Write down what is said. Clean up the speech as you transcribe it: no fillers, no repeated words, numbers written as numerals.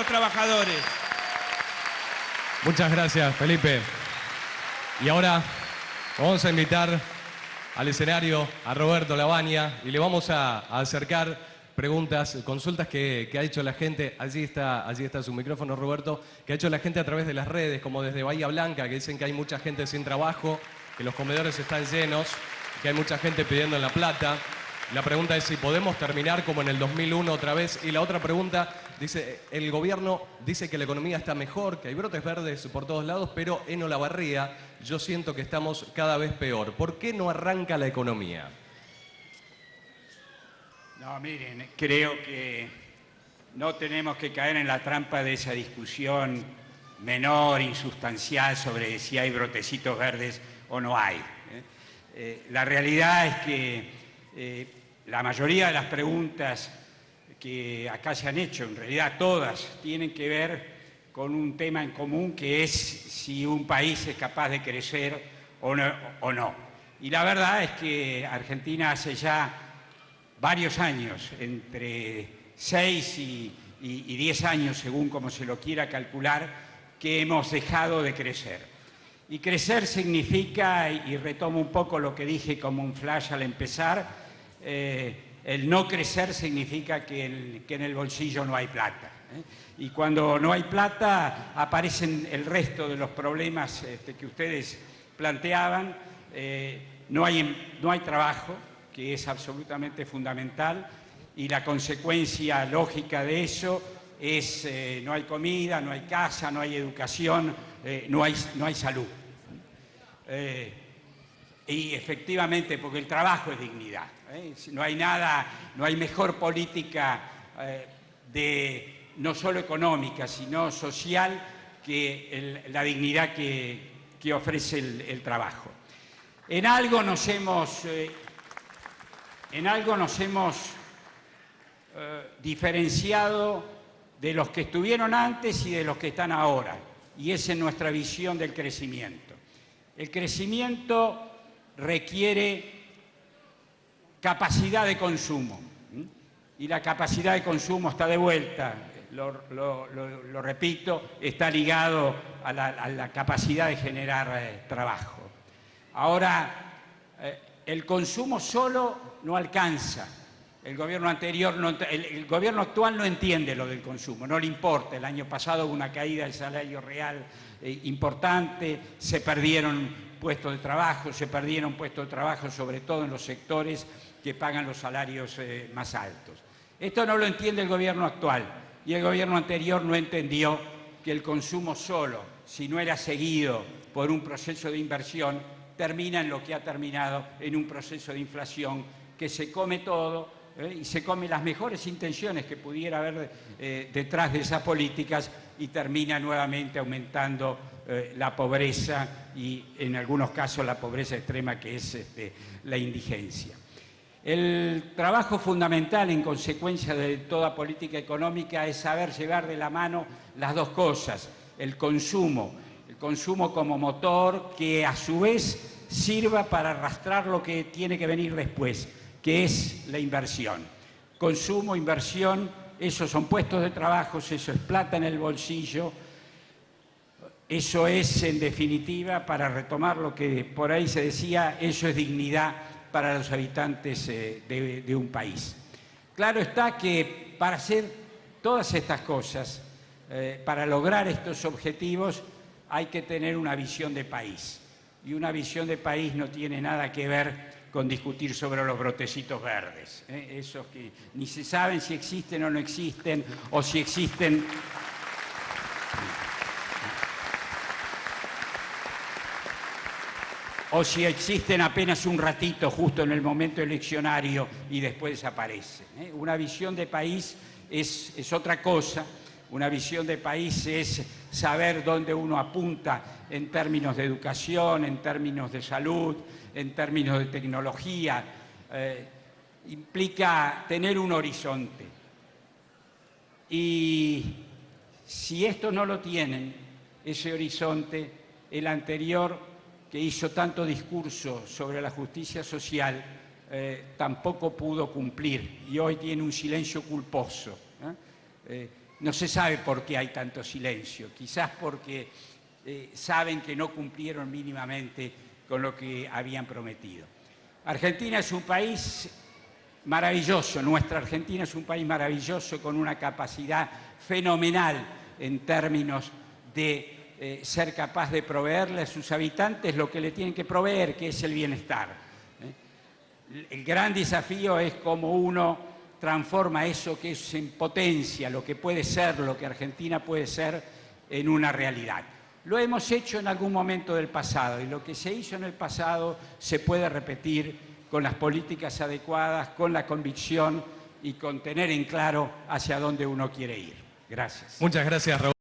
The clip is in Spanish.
los trabajadores. Muchas gracias, Felipe. Y ahora vamos a invitar al escenario a Roberto Lavagna y le vamos a acercar preguntas, consultas que ha hecho la gente. Allí está su micrófono, Roberto, que ha hecho la gente a través de las redes, como desde Bahía Blanca, que dicen que hay mucha gente sin trabajo, que los comedores están llenos, que hay mucha gente pidiendo en La Plata. La pregunta es si podemos terminar como en el 2001 otra vez. Y la otra pregunta dice, el gobierno dice que la economía está mejor, que hay brotes verdes por todos lados, pero en Olavarría yo siento que estamos cada vez peor. ¿Por qué no arranca la economía? No, miren, creo que no tenemos que caer en la trampa de esa discusión menor, insustancial, sobre si hay brotecitos verdes o no hay. La realidad es que la mayoría de las preguntas que acá se han hecho, en realidad todas, tienen que ver con un tema en común, que es si un país es capaz de crecer o no. Y la verdad es que Argentina hace ya varios años, entre 6 y 10 años, según como se lo quiera calcular, que hemos dejado de crecer. Y crecer significa, y retomo un poco lo que dije como un flash al empezar, el no crecer significa que en el bolsillo no hay plata. Y cuando no hay plata aparecen el resto de los problemas que ustedes planteaban. No hay trabajo, que es absolutamente fundamental, y la consecuencia lógica de eso es no hay comida, no hay casa, no hay educación, no hay salud. Y efectivamente, porque el trabajo es dignidad. No hay mejor política no solo económica, sino social, que la dignidad que ofrece el trabajo. En algo nos hemos diferenciado de los que estuvieron antes y de los que están ahora, y es en nuestra visión del crecimiento. El crecimiento requiere capacidad de consumo, y la capacidad de consumo está de vuelta, lo repito, está ligado a la capacidad de generar trabajo. Ahora, el consumo solo no alcanza. El gobierno actual no entiende lo del consumo, no le importa. El año pasado hubo una caída del salario real importante, se perdieron puestos de trabajo, sobre todo en los sectores que pagan los salarios más altos. Esto no lo entiende el gobierno actual, y el gobierno anterior no entendió que el consumo solo, si no era seguido por un proceso de inversión, termina en lo que ha terminado, en un proceso de inflación que se come todo, y se come las mejores intenciones que pudiera haber detrás de esas políticas, y termina nuevamente aumentando la pobreza, y en algunos casos la pobreza extrema, que es la indigencia. El trabajo fundamental, en consecuencia de toda política económica, es saber llevar de la mano las dos cosas: el consumo como motor, que a su vez sirva para arrastrar lo que tiene que venir después, que es la inversión. Consumo, inversión, esos son puestos de trabajo, eso es plata en el bolsillo, eso es, en definitiva, para retomar lo que por ahí se decía, eso es dignidad para los habitantes de un país. Claro está que para hacer todas estas cosas, para lograr estos objetivos, hay que tener una visión de país. Y una visión de país no tiene nada que ver con discutir sobre los brotecitos verdes, esos que ni se saben si existen o no existen, o si existen. O si existen apenas un ratito, justo en el momento eleccionario, y después desaparecen. Una visión de país es otra cosa. Una visión de país es saber dónde uno apunta en términos de educación, en términos de salud, en términos de tecnología. Implica tener un horizonte. Y si esto no lo tienen, ese horizonte, el anterior, que hizo tanto discurso sobre la justicia social, tampoco pudo cumplir, y hoy tiene un silencio culposo. No se sabe por qué hay tanto silencio, quizás porque saben que no cumplieron mínimamente con lo que habían prometido. Argentina es un país maravilloso, nuestra Argentina es un país maravilloso con una capacidad fenomenal en términos de ser capaz de proveerle a sus habitantes lo que le tienen que proveer, que es el bienestar. El gran desafío es cómo uno transforma eso que es en potencia, lo que puede ser, lo que Argentina puede ser, en una realidad. Lo hemos hecho en algún momento del pasado y lo que se hizo en el pasado se puede repetir con las políticas adecuadas, con la convicción y con tener en claro hacia dónde uno quiere ir. Gracias. Muchas gracias, Roberto.